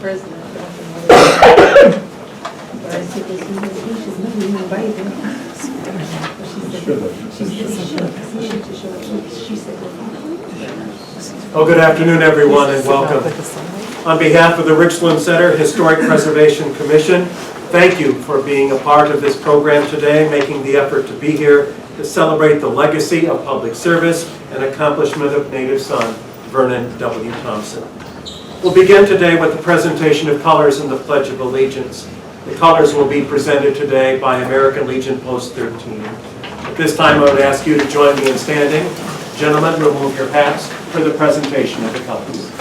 president. But I said, there's no invitation, no, we invited him. She said, Well, good afternoon, everyone, and welcome. On behalf of the Richland Center Historic Preservation Commission, thank you for being a part of this program today, making the effort to be here to celebrate the legacy of public service and accomplishment of native son, Vernon W. Thomson. We'll begin today with the presentation of colors and the Pledge of Allegiance. The colors will be presented today by American Legion Post 13. At this time, I would ask you to join me in standing. Gentlemen, remove your hats for the presentation of the colors.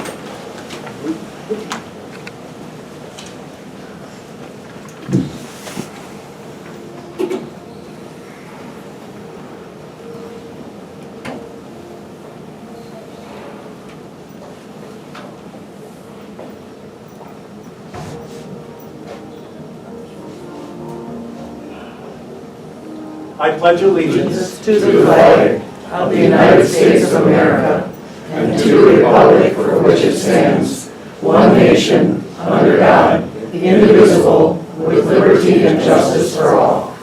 I pledge allegiance to the flag of the United States of America and to the republic for which it stands, one nation, under God, indivisible, with liberty and justice for all.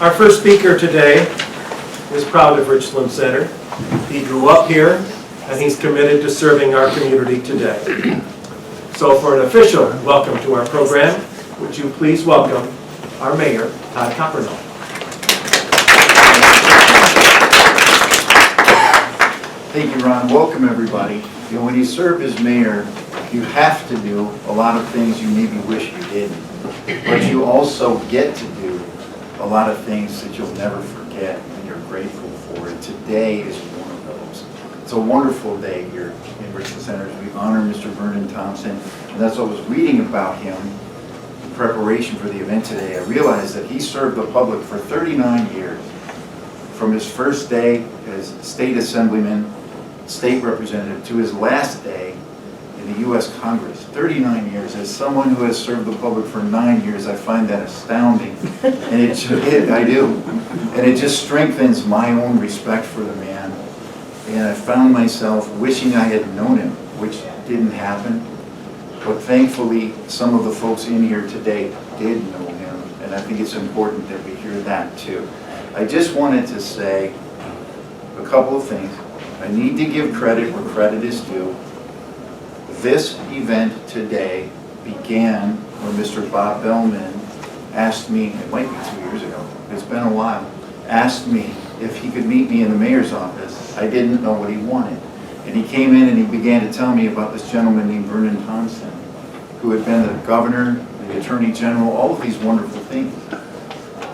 Our first speaker today is proud of Richland Center. He grew up here, and he's committed to serving our community today. So for an official welcome to our program, would you please welcome our Mayor, Todd Coppernell. Thank you, Ron. Welcome, everybody. You know, when you serve as mayor, you have to do a lot of things you maybe wish you didn't. But you also get to do a lot of things that you'll never forget and you're grateful for. And today is one of those. It's a wonderful day here in Richland Center as we honor Mr. Vernon Thomson. And that's what I was reading about him in preparation for the event today. I realized that he served the public for 39 years. From his first day as state assemblyman, state representative, to his last day in the U.S. Congress, 39 years. As someone who has served the public for 9 years, I find that astounding. And I do. And it just strengthens my own respect for the man. And I found myself wishing I had known him, which didn't happen. But thankfully, some of the folks in here today did know him. And I think it's important that we hear that too. I just wanted to say a couple of things. I need to give credit where credit is due. This event today began when Mr. Bob Bellman asked me, it might be 2 years ago, it's been a while, asked me if he could meet me in the mayor's office. I didn't know what he wanted. And he came in and he began to tell me about this gentleman named Vernon Thomson, who had been the governor, the attorney general, all of these wonderful things.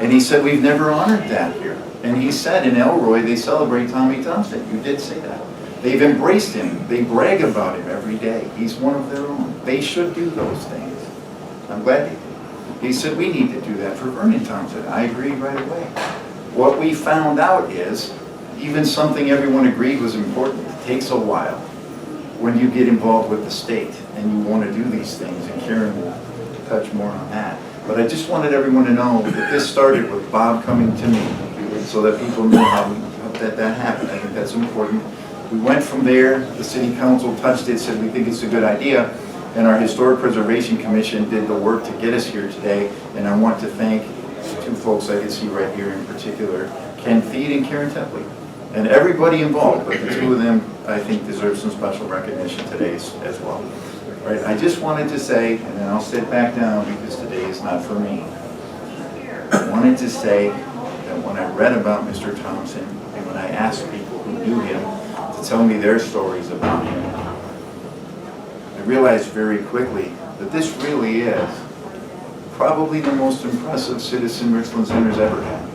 And he said, we've never honored that here. And he said in Elroy, they celebrate Tommy Thomson. You did say that. They've embraced him. They brag about him every day. He's one of their own. They should do those things. I'm glad they did. He said, we need to do that for Vernon Thomson. I agreed right away. What we found out is, even something everyone agreed was important, it takes a while when you get involved with the state and you want to do these things, and Karen will touch more on that. But I just wanted everyone to know that this started with Bob coming to me so that people know how that happened. I think that's important. We went from there, the city council touched it, said we think it's a good idea, and our Historic Preservation Commission did the work to get us here today. And I want to thank two folks I can see right here in particular, Ken Feed and Karen Tepley, and everybody involved, but the two of them I think deserve some special recognition today as well. Right, I just wanted to say, and then I'll sit back down because today is not for me. I wanted to say that when I read about Mr. Thomson and when I asked people who knew him to tell me their stories about him, I realized very quickly that this really is probably the most impressive citizen Richland Center's ever had.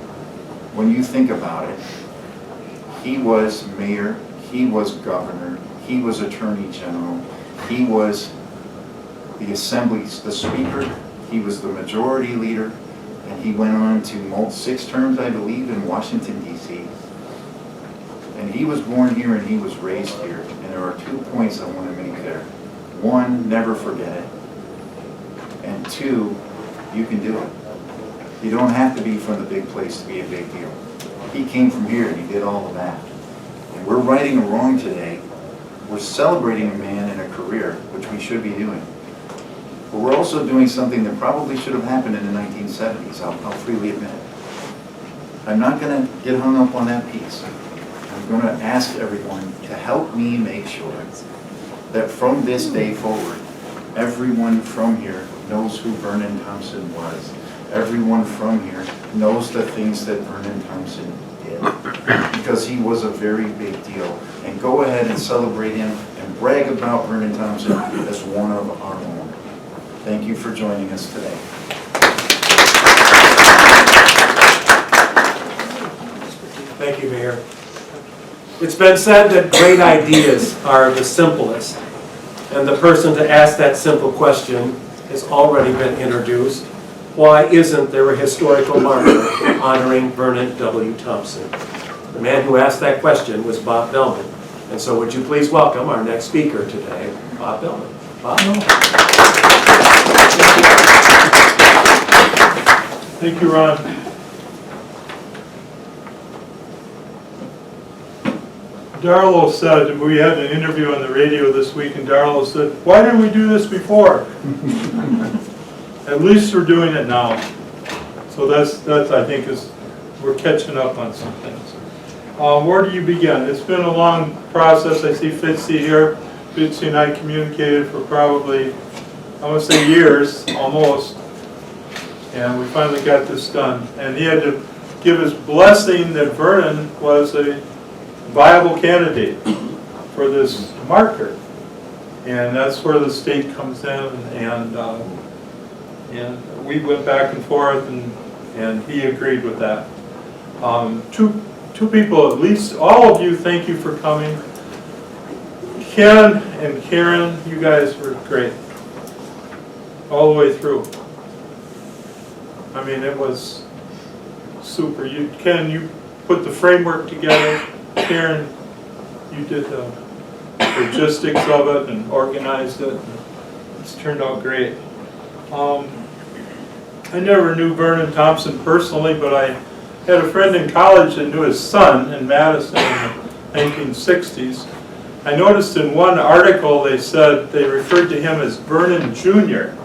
When you think about it, he was mayor, he was governor, he was attorney general, he was the assembly's the speaker, he was the majority leader, and he went on to 6 terms, I believe, in Washington, D.C. And he was born here and he was raised here. And there are 2 points I want to make there. 1, never forget it. And 2, you can do it. You don't have to be from the big place to be a big deal. He came from here and he did all of that. And we're righting a wrong today. We're celebrating a man and a career, which we should be doing. But we're also doing something that probably should have happened in the 1970s, I'll freely admit. I'm not going to get hung up on that piece. I'm going to ask everyone to help me make sure that from this day forward, everyone from here knows who Vernon Thomson was. Everyone from here knows the things that Vernon Thomson did, because he was a very big deal. And go ahead and celebrate him and brag about Vernon Thomson as one of our own. Thank you for joining us today. Thank you, Mayor. It's been said that great ideas are the simplest, and the person to ask that simple question has already been introduced. Why isn't there a historical marker honoring Vernon W. Thomson? The man who asked that question was Bob Bellman. And so would you please welcome our next speaker today, Bob Bellman. Bob? Thank you, Ron. Darlow said, we had an interview on the radio this week, and Darlow said, why didn't we do this before? At least we're doing it now. So that's I think, we're catching up on some things. Where do you begin? It's been a long process. I see Fitzy here. Fitzy and I communicated for probably, I want to say years, almost. And we finally got this done. And he had to give his blessing that Vernon was a viable candidate for this marker. And that's where the state comes in, and we went back and forth, and he agreed with that. Two people, at least all of you, thank you for coming. Ken and Karen, you guys were great all the way through. I mean, it was super. Ken, you put the framework together. Karen, you did the logistics of it and organized it. It's turned out great. I never knew Vernon Thomson personally, but I had a friend in college that knew his son in Madison in the 1960s. I noticed in one article they said they referred to him as Vernon Jr.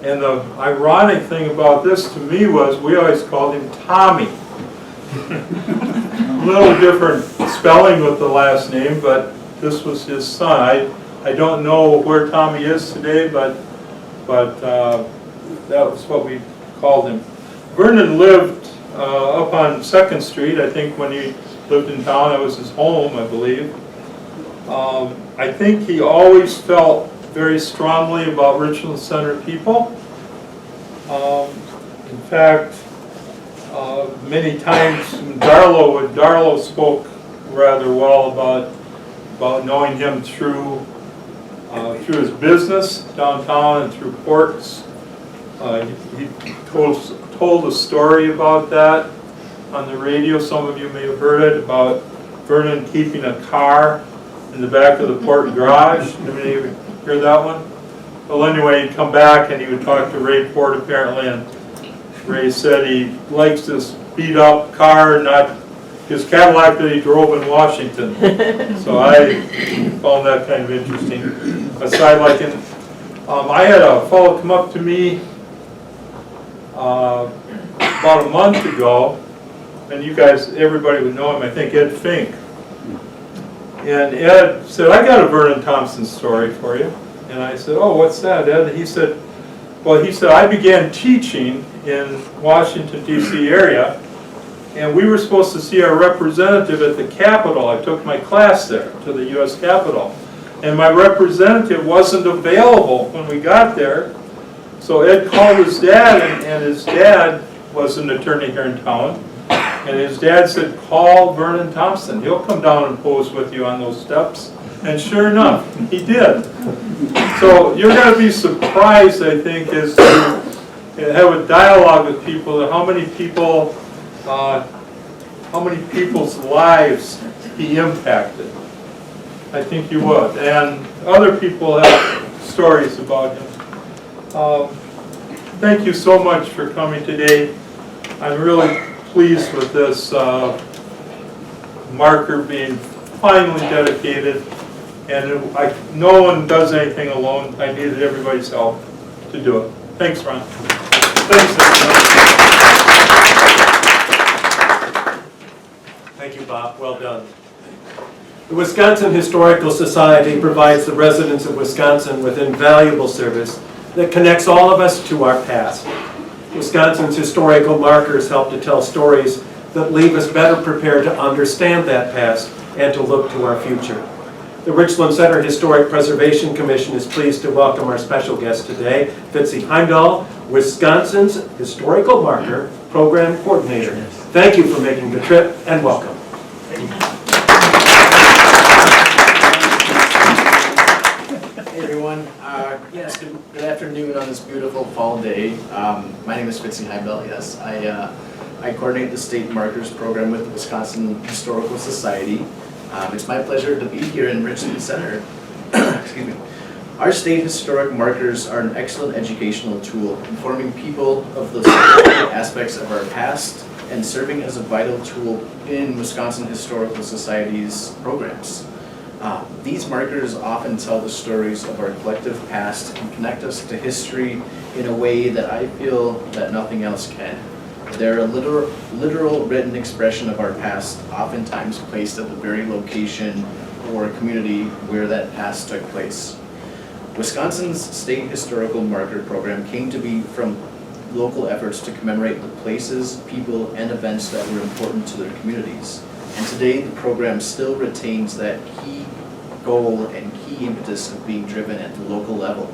And the ironic thing about this to me was we always called him Tommy. A little different spelling with the last name, but this was his son. I don't know where Tommy is today, but that was what we called him. Vernon lived up on 2nd Street, I think, when he lived in town. That was his home, I believe. I think he always felt very strongly about Richland Center people. In fact, many times Darlow spoke rather well about knowing him through his business downtown and through ports. He told a story about that on the radio. Some of you may have heard it, about Vernon keeping a car in the back of the port garage. Did anybody hear that one? Well, anyway, he'd come back and he would talk to Ray Port apparently, and Ray said he likes this beat up car, not his Cadillac that he drove in Washington. So I found that kind of interesting. Aside, like I had a fellow come up to me about a month ago, and you guys, everybody would know him, I think, Ed Fink. And Ed said, I got a Vernon Thomson story for you. And I said, oh, what's that, Ed? He said, I began teaching in Washington, D.C. area, and we were supposed to see our representative at the Capitol. I took my class there to the U.S. Capitol. And my representative wasn't available when we got there. So Ed called his dad, and his dad was an attorney here in town. And his dad said, call Vernon Thomson. He'll come down and pose with you on those steps. And sure enough, he did. So you're going to be surprised, I think, as to have a dialogue with people, how many people's lives he impacted. I think you would. And other people have stories about him. Thank you so much for coming today. I'm really pleased with this marker being finally dedicated. And no one does anything alone. I needed everybody's help to do it. Thanks, Ron. Thanks, everyone. Thank you, Bob. Well done. The Wisconsin Historical Society provides the residents of Wisconsin with invaluable service that connects all of us to our past. Wisconsin's historical markers help to tell stories that leave us better prepared to understand that past and to look to our future. The Richland Center Historic Preservation Commission is pleased to welcome our special guest today, Fitzy Heimdahl, Wisconsin's Historical Marker Program Coordinator. Thank you for making the trip and welcome. Hey everyone, yes, good afternoon on this beautiful fall day. My name is Fitzy Heimdahl, yes. I coordinate the State Markers Program with the Wisconsin Historical Society. It's my pleasure to be here in Richland Center. Excuse me. Our state historic markers are an excellent educational tool, informing people of the significant aspects of our past and serving as a vital tool in Wisconsin Historical Society's programs. These markers often tell the stories of our collective past and connect us to history in a way that I feel that nothing else can. They're a literal written expression of our past, oftentimes placed at the very location or community where that past took place. Wisconsin's State Historical Marker Program came to be from local efforts to commemorate the places, people, and events that were important to their communities. And today, the program still retains that key goal and key impetus of being driven at the local level.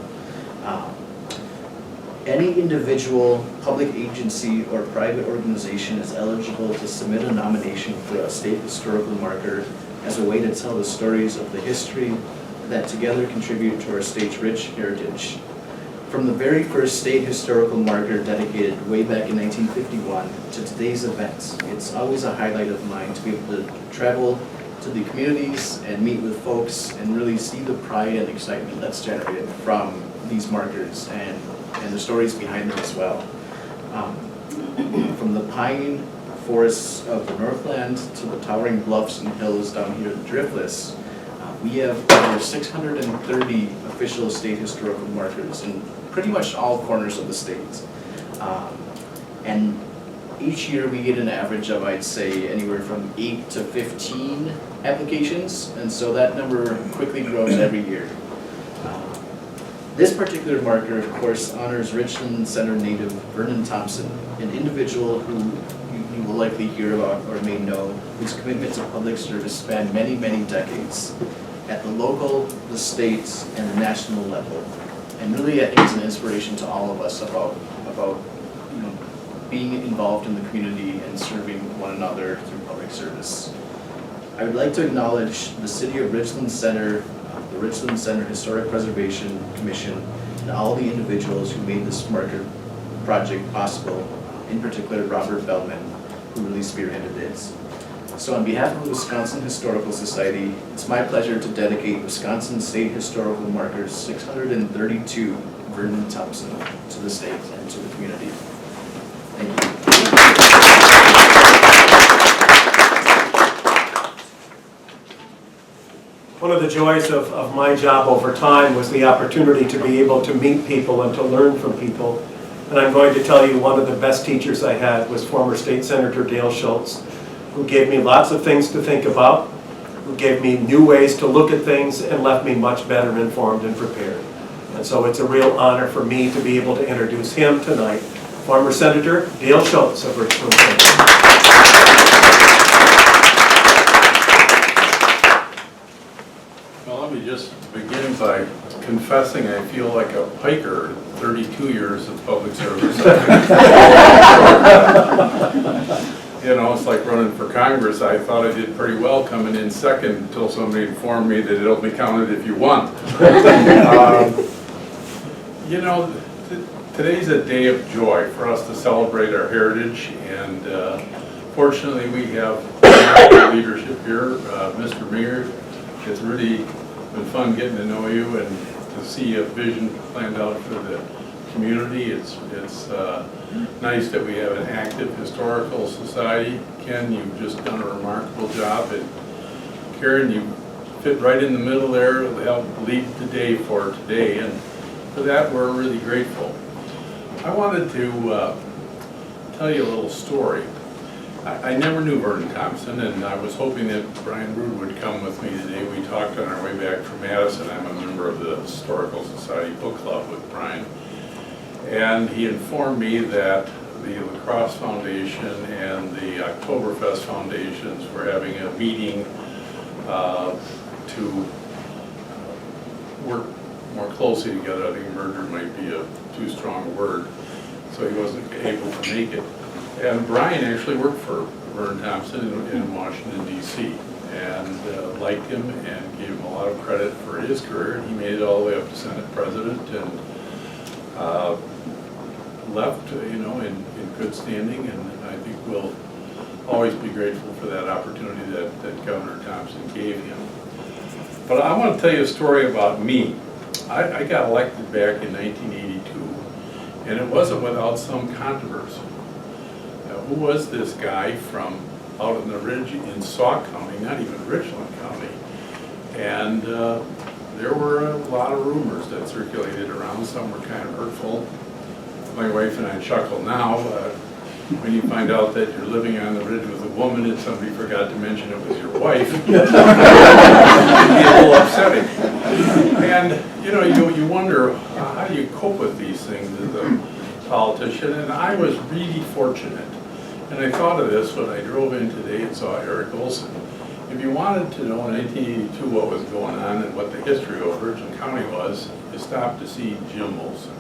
Any individual, public agency, or private organization is eligible to submit a nomination for a state historical marker as a way to tell the stories of the history that together contribute to our state's rich heritage. From the very first state historical marker dedicated way back in 1951 to today's events, it's always a highlight of mine to be able to travel to the communities and meet with folks and really see the pride and excitement that's generated from these markers and the stories behind them as well. From the pine forests of the Northland to the towering bluffs and hills down here in the Driftless, we have over 630 official state historical markers in pretty much all corners of the state. And each year we get an average of, I'd say, anywhere from 8 to 15 applications, and so that number quickly grows every year. This particular marker, of course, honors Richland Center native Vernon Thomson, an individual who you will likely hear about or may know, whose commitment to public service spanned many, many decades at the local, the state, and the national level. And really, I think it's an inspiration to all of us about being involved in the community and serving one another through public service. I would like to acknowledge the City of Richland Center, the Richland Center Historic Preservation Commission, and all the individuals who made this marker project possible, in particular Robert Bellman, who really spearheaded it. So on behalf of the Wisconsin Historical Society, it's my pleasure to dedicate Wisconsin State Historical Markers 632 Vernon Thomson to the state and to the community. Thank you. One of the joys of my job over time was the opportunity to be able to meet people and to learn from people. And I'm going to tell you one of the best teachers I had was former State Senator Dale Schultz, who gave me lots of things to think about, who gave me new ways to look at things and left me much better informed and prepared. And so it's a real honor for me to be able to introduce him tonight, former Senator Dale Schultz of Richland Center. Well, let me just begin by confessing I feel like a piker, 32 years of public service. You know, it's like running for Congress. I thought I did pretty well coming in second until somebody informed me that it'll be counted if you won. You know, today's a day of joy for us to celebrate our heritage, and fortunately we have leadership here. Mr. Mayor, it's really been fun getting to know you and to see a vision planned out for the community. It's nice that we have an active historical society. Ken, you've just done a remarkable job, and Karen, you fit right in the middle there to help lead the day for today, and for that we're really grateful. I wanted to tell you a little story. I never knew Vernon Thomson, and I was hoping that Brian Rood would come with me today. We talked on our way back from Madison. I'm a member of the Historical Society Book Club with Brian. And he informed me that the Lacrosse Foundation and the Oktoberfest Foundations were having a meeting to work more closely together. I think merger might be a too strong a word, so he wasn't able to make it. And Brian actually worked for Vernon Thomson in Washington, D.C., and liked him and gave him a lot of credit for his career. He made it all the way up to Senate President and left, in good standing, and I think we'll always be grateful for that opportunity that Governor Thomson gave him. But I want to tell you a story about me. I got elected back in 1982, and it wasn't without some controversy. Who was this guy from out on the ridge in Sauk County, not even Richland County? And there were a lot of rumors that circulated around. Some were kind of hurtful. My wife and I chuckle now when you find out that you're living on the ridge with a woman and somebody forgot to mention it was your wife. It'd be a little upsetting. And you wonder, how do you cope with these things as a politician? And I was really fortunate. And I thought of this when I drove in today and saw Eric Olson. If you wanted to know in 1982 what was going on and what the history of Richland County was, you stopped to see Jim Olson.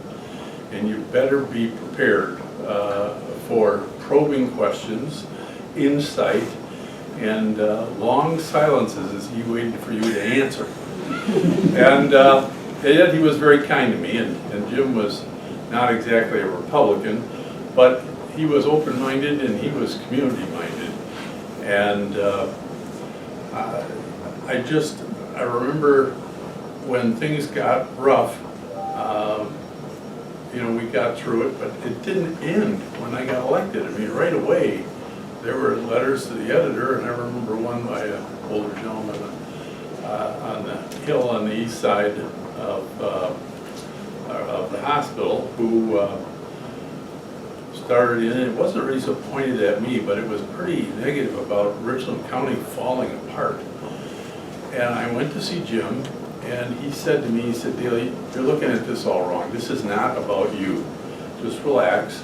And you better be prepared for probing questions, insight, and long silences as he waited for you to answer. And yet he was very kind to me, and Jim was not exactly a Republican, but he was open-minded and he was community-minded. And I remember when things got rough, we got through it, but it didn't end when I got elected. I mean, right away, there were letters to the editor, and I remember one by an older gentleman on the hill on the east side of the hospital who started in, it wasn't really so pointed at me, but it was pretty negative about Richland County falling apart. And I went to see Jim, and he said to me, he said, "Daley, you're looking at this all wrong. This is not about you. Just relax."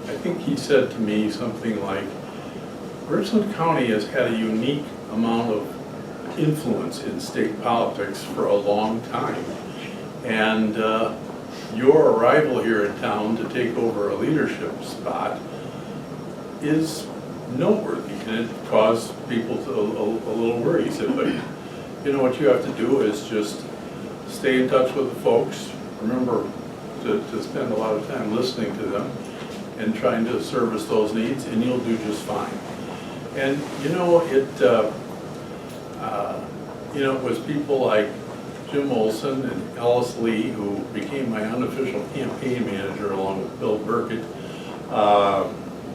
I think he said to me something like, Richland County has had a unique amount of influence in state politics for a long time. And your arrival here in town to take over a leadership spot is noteworthy, and it caused people a little worry. He said, but what you have to do is just stay in touch with the folks. Remember to spend a lot of time listening to them and trying to service those needs, and you'll do just fine. And it was people like Jim Olson and Ellis Lee, who became my unofficial campaign manager along with Bill Burkett.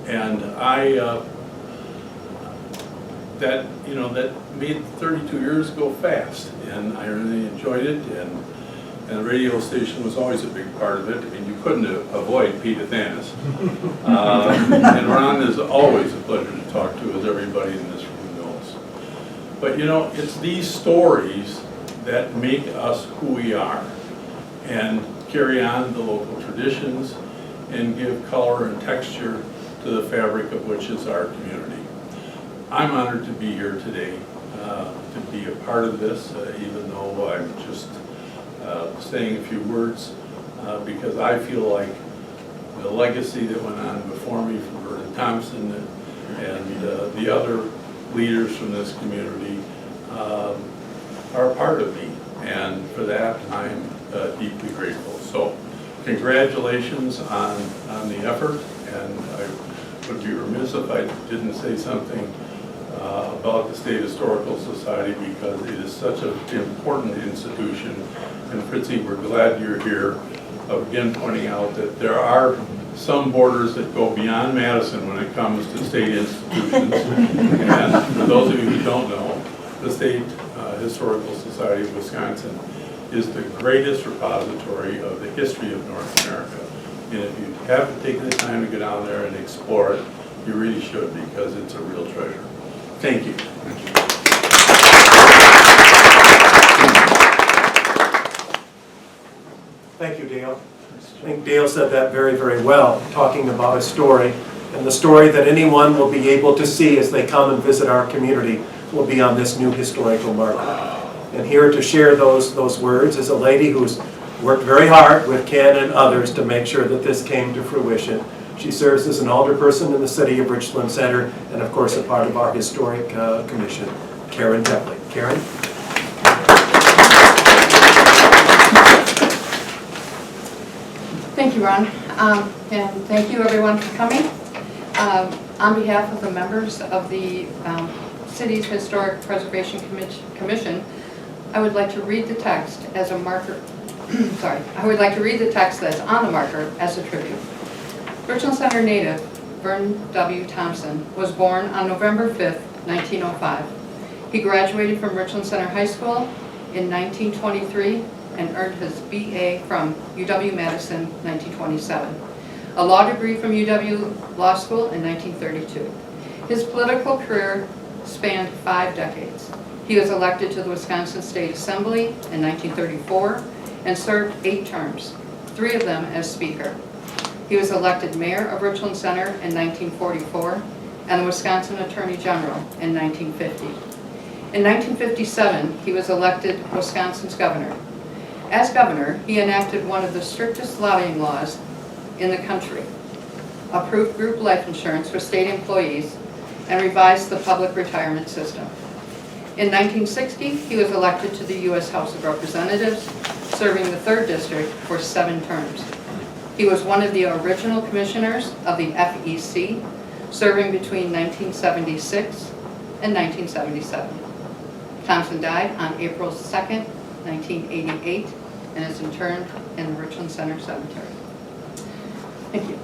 And that made 32 years go fast, and I really enjoyed it, and the radio station was always a big part of it. I mean, you couldn't avoid Pete Athanas. And Ron is always a pleasure to talk to, as everybody in this room knows. But it's these stories that make us who we are and carry on the local traditions and give color and texture to the fabric of which is our community. I'm honored to be here today, to be a part of this, even though I'm just saying a few words, because I feel like the legacy that went on before me from Vernon Thomson and the other leaders from this community are a part of me, and for that I'm deeply grateful. So congratulations on the effort, and I would be remiss if I didn't say something about the State Historical Society, because it is such an important institution. And Fritzy, we're glad you're here. of again pointing out that there are some borders that go beyond Madison when it comes to state institutions. And for those of you who don't know, the State Historical Society of Wisconsin is the greatest repository of the history of North America. And if you haven't taken the time to go down there and explore it, you really should, because it's a real treasure. Thank you. Thank you, Dale. I think Dale said that very, very well, talking about a story. And the story that anyone will be able to see as they come and visit our community will be on this new historical marker. And here to share those words is a lady who's worked very hard with Ken and others to make sure that this came to fruition. She serves as an alderperson in the city of Richland Center and, of course, a part of our historic commission. Karen Tepley. Karen? Thank you, Ron, and thank you everyone for coming. On behalf of the members of the City's Historic Preservation Commission, I would like to read the text as a marker. Sorry, I would like to read the text that's on the marker as a tribute. Richland Center native Vernon W. Thomson was born on November 5th, 1905. He graduated from Richland Center High School in 1923 and earned his BA from UW-Madison 1927, a law degree from UW Law School in 1932. His political career spanned 5 decades. He was elected to the Wisconsin State Assembly in 1934 and served 8 terms, 3 of them as Speaker. He was elected Mayor of Richland Center in 1944 and the Wisconsin Attorney General in 1950. In 1957, he was elected Wisconsin's governor. As governor, he enacted one of the strictest lobbying laws in the country, approved group life insurance for state employees, and revised the public retirement system. In 1960, he was elected to the U.S. House of Representatives, serving the 3rd District for 7 terms. He was one of the original commissioners of the FEC, serving between 1976 and 1977. Thomson died on April 2nd, 1988, and is interred in the Richland Center Cemetery. Thank you.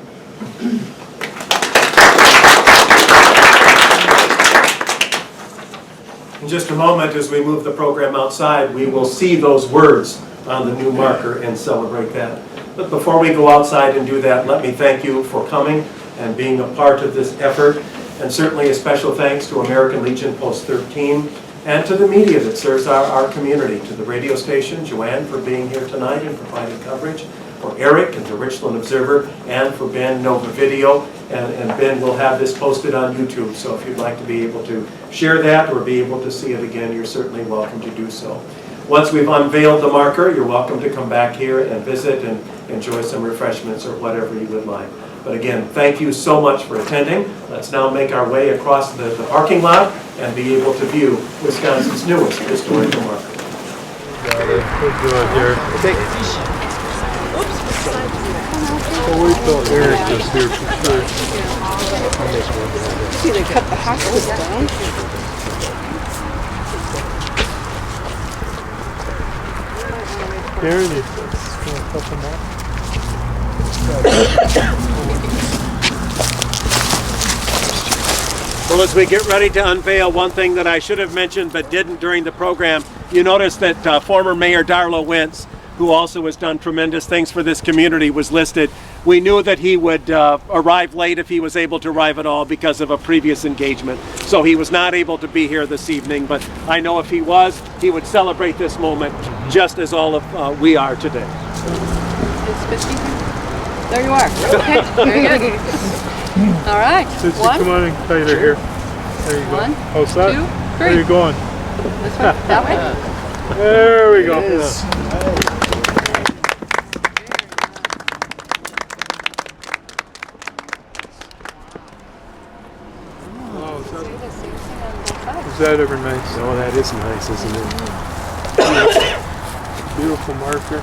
In just a moment, as we move the program outside, we will see those words on the new marker and celebrate that. But before we go outside and do that, let me thank you for coming and being a part of this effort. And certainly a special thanks to American Legion Post 13 and to the media that serves our community, to the radio station, Joanne for being here tonight and providing coverage, for Eric and the Richland Observer, and for Ben Nova Video. And Ben will have this posted on YouTube, so if you'd like to be able to share that or be able to see it again, you're certainly welcome to do so. Once we've unveiled the marker, you're welcome to come back here and visit and enjoy some refreshments or whatever you would like. But again, thank you so much for attending. Let's now make our way across the parking lot and be able to view Wisconsin's newest historical marker. Got it. We'll do it here. We'll wait till Eric is here for sure. See, they cut the hospital down. Karen, you want to cut them off? Well, as we get ready to unveil, one thing that I should have mentioned but didn't during the program, you notice that former Mayor Darla Wentz, who also has done tremendous things for this community, was listed. We knew that he would arrive late if he was able to arrive at all because of a previous engagement. So he was not able to be here this evening, but I know if he was, he would celebrate this moment just as all of we are today. It's 50. There you are. Okay, very good. All right. Sissy, One, come on in tighter here. There you go. One, How's that? 2, 3. Where are you going? This way? That way? There we go. Is that ever nice? Oh, that is nice, isn't it? Beautiful marker.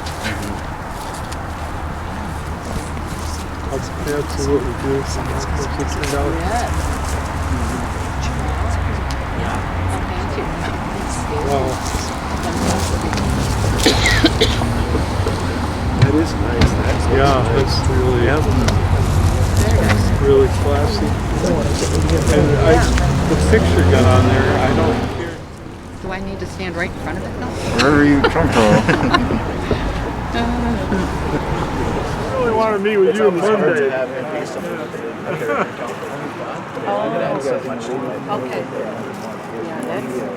Absolutely beautiful marker. It's turned out. Wow. That is nice. That's Yeah, that's really, really classy. And the picture got on there, I don't care. Do I need to stand right in front of it? No. Wherever you comfortable. I really want to meet with you Monday. Okay. Yeah,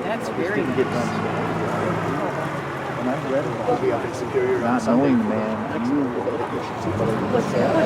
that's very nice. Not knowing, man. What's that?